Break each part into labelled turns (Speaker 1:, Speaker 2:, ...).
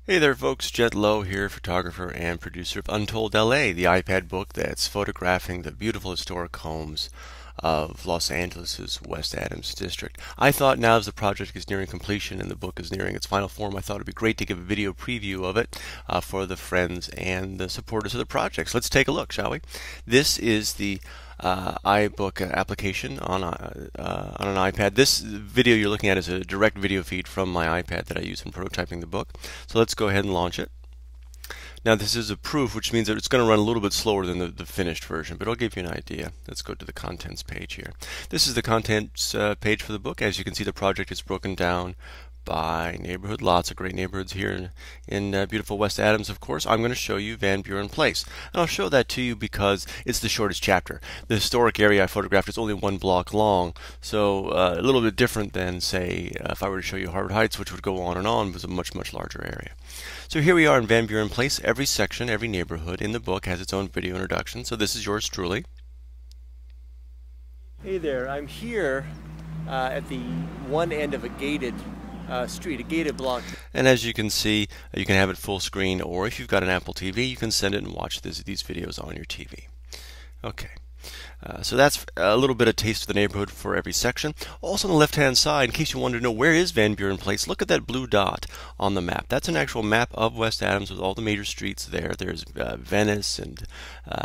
Speaker 1: Hey there folks, Jett here, photographer and producer of Untold LA, the iPad book that's photographing the beautiful historic homes of Los Angeles' West Adams district. I thought now as the project is nearing completion and the book is nearing its final form, I thought it'd be great to give a video preview of it for the friends and the supporters of the project. So let's take a look, shall we? This is the iBook application on an iPad. This video you're looking at is a direct video feed from my iPad that I use in prototyping the book. So let's go ahead and launch it. Now this is a proof, which means that it's going to run a little bit slower than the finished version, but I'll give you an idea. Let's go to the contents page here. This is the contents page for the book. As you can see, the project is broken down by neighborhood. Lots of great neighborhoods here in beautiful West Adams, of course. I'm going to show you Van Buren Place. And I'll show that to you because it's the shortest chapter. The historic area I photographed is only 1 block long, so a little bit different than, say, if I were to show you Harvard Heights, which would go on, was a much, much larger area. So here we are in Van Buren Place. Every section, every neighborhood in the book has its own video introduction. So this is yours truly. Hey there, I'm here at the one end of a gated street, a gated block. And as you can see, you can have it full screen, or if you've got an Apple TV, you can send it and watch these videos on your TV. Okay. So that's a little bit of taste of the neighborhood for every section. Also on the left-hand side, in case you wanted to know where is Van Buren Place, look at that blue dot on the map. That's an actual map of West Adams with all the major streets there. There's Venice and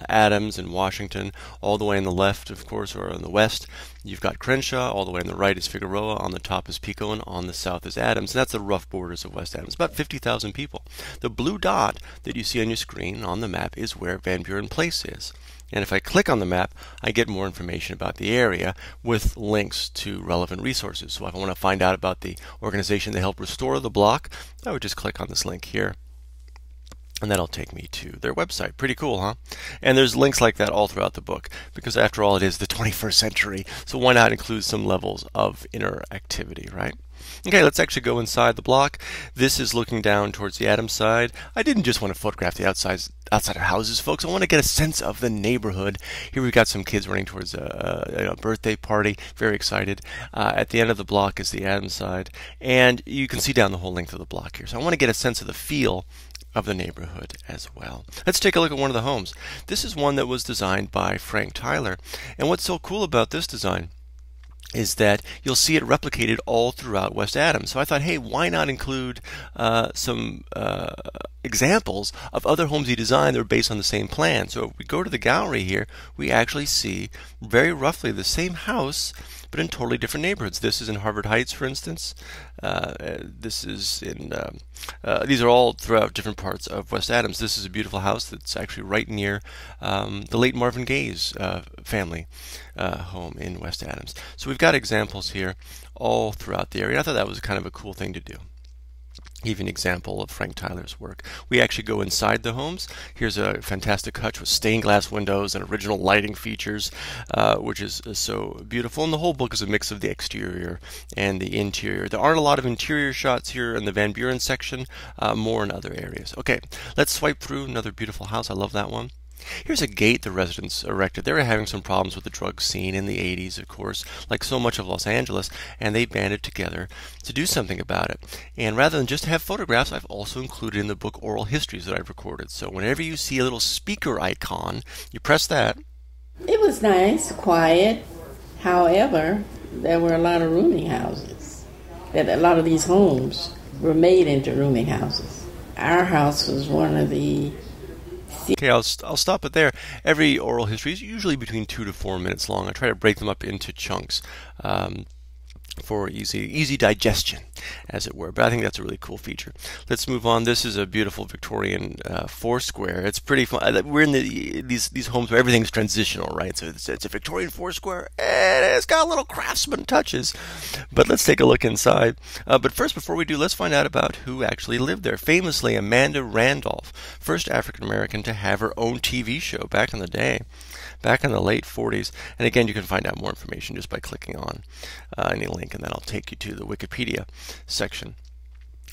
Speaker 1: Adams and Washington. All the way on the left, of course, or on the west, you've got Crenshaw. All the way on the right is Figueroa. On the top is Pico, and on the south is Adams. And that's the rough borders of West Adams. About 50,000 people. The blue dot that you see on your screen on the map is where Van Buren Place is. And if I click on the map, I get more information about the area with links to relevant resources. So if I want to find out about the organization that helped restore the block, I would just click on this link here. And that'll take me to their website. Pretty cool, huh? And there's links like that all throughout the book, because after all, it is the 21st century. So why not include some levels of interactivity, right? Okay, let's actually go inside the block. This is looking down towards the Adams side. I didn't just want to photograph the outside of houses, folks. I want to get a sense of the neighborhood. Here we've got some kids running towards a birthday party. Very excited. At the end of the block is the Adams side. And you can see down the whole length of the block here. So I want to get a sense of the feel of the neighborhood as well. Let's take a look at one of the homes. This is one that was designed by Frank Tyler. And what's so cool about this design is that you'll see it replicated all throughout West Adams. So I thought, hey, why not include some examples of other homes he designed that are based on the same plan. So if we go to the gallery here, we actually see very roughly the same house, but in totally different neighborhoods. This is in Harvard Heights, for instance. This is in, these are all throughout different parts of West Adams. This is a beautiful house that's actually right near the late Marvin Gaye's family home in West Adams. So we've got examples here all throughout the area. I thought that was kind of a cool thing to do. Give you an example of Frank Tyler's work. We actually go inside the homes. Here's a fantastic hutch with stained glass windows and original lighting features, which is so beautiful. And the whole book is a mix of the exterior and the interior. There aren't a lot of interior shots here in the Van Buren section, more in other areas. Okay, let's swipe through another beautiful house. I love that one. Here's a gate the residents erected. They were having some problems with the drug scene in the 80s, of course, like so much of Los Angeles, and they banded together to do something about it. And rather than just have photographs, I've also included in the book oral histories that I've recorded. So whenever you see a little speaker icon, you press that.
Speaker 2: It was nice, quiet. However, there were a lot of rooming houses. A lot of these homes were made into rooming houses. Our house was one of the...
Speaker 1: Okay, I'll stop it there. Every oral history is usually between 2 to 4 minutes long. I try to break them up into chunks for easy digestion, as it were. But I think that's a really cool feature. Let's move on. This is a beautiful Victorian four-square. It's pretty fun. We're in these homes where everything's transitional, right? So it's a Victorian four-square, and it's got little craftsman touches. But let's take a look inside. But first, before we do, let's find out about who actually lived there. Famously, Amanda Randolph, first African-American to have her own TV show back in the day. Back in the late 40s. And again, you can find out more information just by clicking on any link, and that'll take you to the Wikipedia section.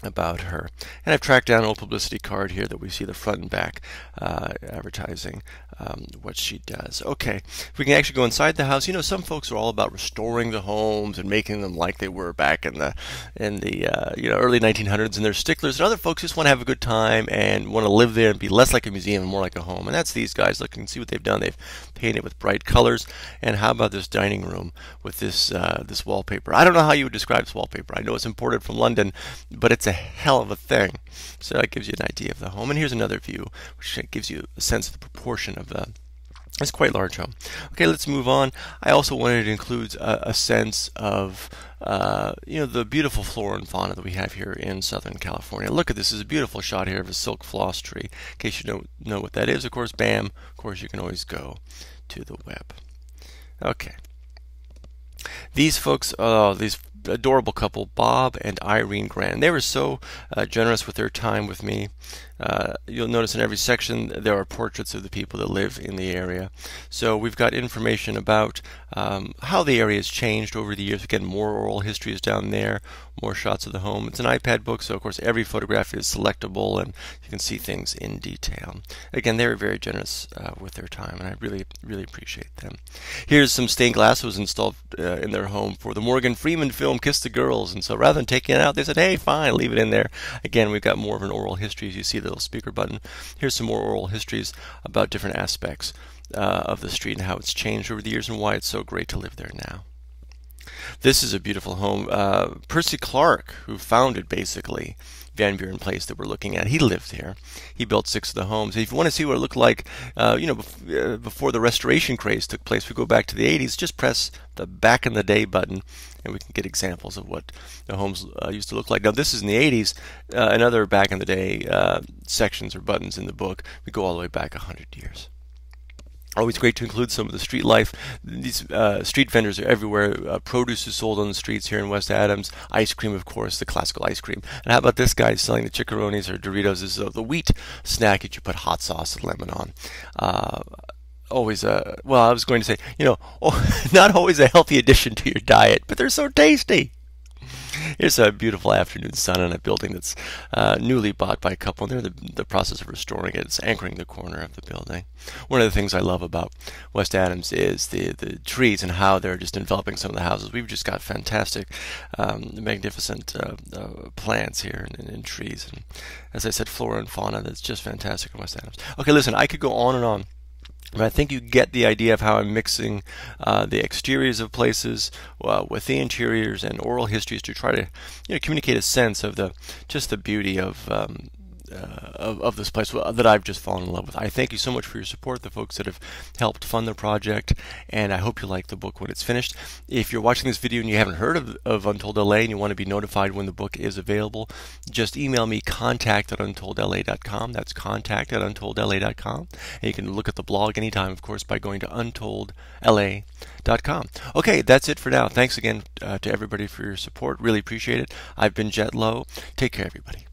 Speaker 1: about her. And I've tracked down an old publicity card here that we see the front and back advertising what she does. Okay, if we can actually go inside the house, some folks are all about restoring the homes and making them like they were back in the early 1900s, and they're sticklers. And other folks just want to have a good time and want to live there and be less like a museum and more like a home. And that's these guys. Look, you can see what they've done. They've painted with bright colors. And how about this dining room with this wallpaper? I don't know how you would describe this wallpaper. I know it's imported from London, but it's a hell of a thing. So that gives you an idea of the home. And here's another view, which gives you a sense of the proportion of it's quite large home. Okay, let's move on. I also wanted to include a sense of the beautiful flora and fauna that we have here in Southern California. Look at this. This is a beautiful shot here of a silk floss tree. In case you don't know what that is, of course, bam. Of course, you can always go to the web. Okay. These folks, these adorable couple, Bob and Irene Grant. They were so generous with their time with me. You'll notice in every section there are portraits of the people that live in the area. So we've got information about how the area has changed over the years. Again, more oral histories down there, more shots of the home. It's an iPad book, so of course every photograph is selectable and you can see things in detail. Again, they were very generous with their time, and I really, really appreciate them. Here's some stained glass that was installed in their home for the Morgan Freeman film Kiss the Girls, and so rather than taking it out, they said, hey, fine, leave it in there. Again, we've got more of an oral history as you see the little speaker button. Here's some more oral histories about different aspects of the street and how it's changed over the years and why it's so great to live there now. This is a beautiful home. Percy Clark, who founded basically Van Buren Place that we're looking at, he lived here. He built 6 of the homes. If you want to see what it looked like, before the restoration craze took place, we go back to the 80s. Just press the back in the day button, and we can get examples of what the homes used to look like. Now, this is in the 80s. Another back in the day sections or buttons in the book, we go all the way back 100 years. Always great to include some of the street life. These street vendors are everywhere. Produce is sold on the streets here in West Adams. Ice cream, of course, the classical ice cream. And how about this guy selling the chicharrones or Doritos? This is the wheat snack that you put hot sauce and lemon on. Always I was going to say, not always a healthy addition to your diet, but they're so tasty. Here's a beautiful afternoon sun in a building that's newly bought by a couple, and they're in the process of restoring it. It's anchoring the corner of the building. One of the things I love about West Adams is the trees and how they're just enveloping some of the houses. We've just got fantastic, magnificent plants here and trees. And as I said, flora and fauna that's just fantastic in West Adams. Okay, listen, I could go on and on. But I think you get the idea of how I'm mixing the exteriors of places with the interiors and oral histories to try to communicate a sense of the beauty of this place that I've just fallen in love with. I thank you so much for your support, the folks that have helped fund the project, and I hope you like the book when it's finished. If you're watching this video and you haven't heard of Untold LA and you want to be notified when the book is available, just email me contact@untouldla.com. That's contact@untouldla.com. And you can look at the blog anytime, of course, by going to untouldla.com. Okay, that's it for now. Thanks again to everybody for your support. Really appreciate it. I've been Jett Lowe. Take care, everybody.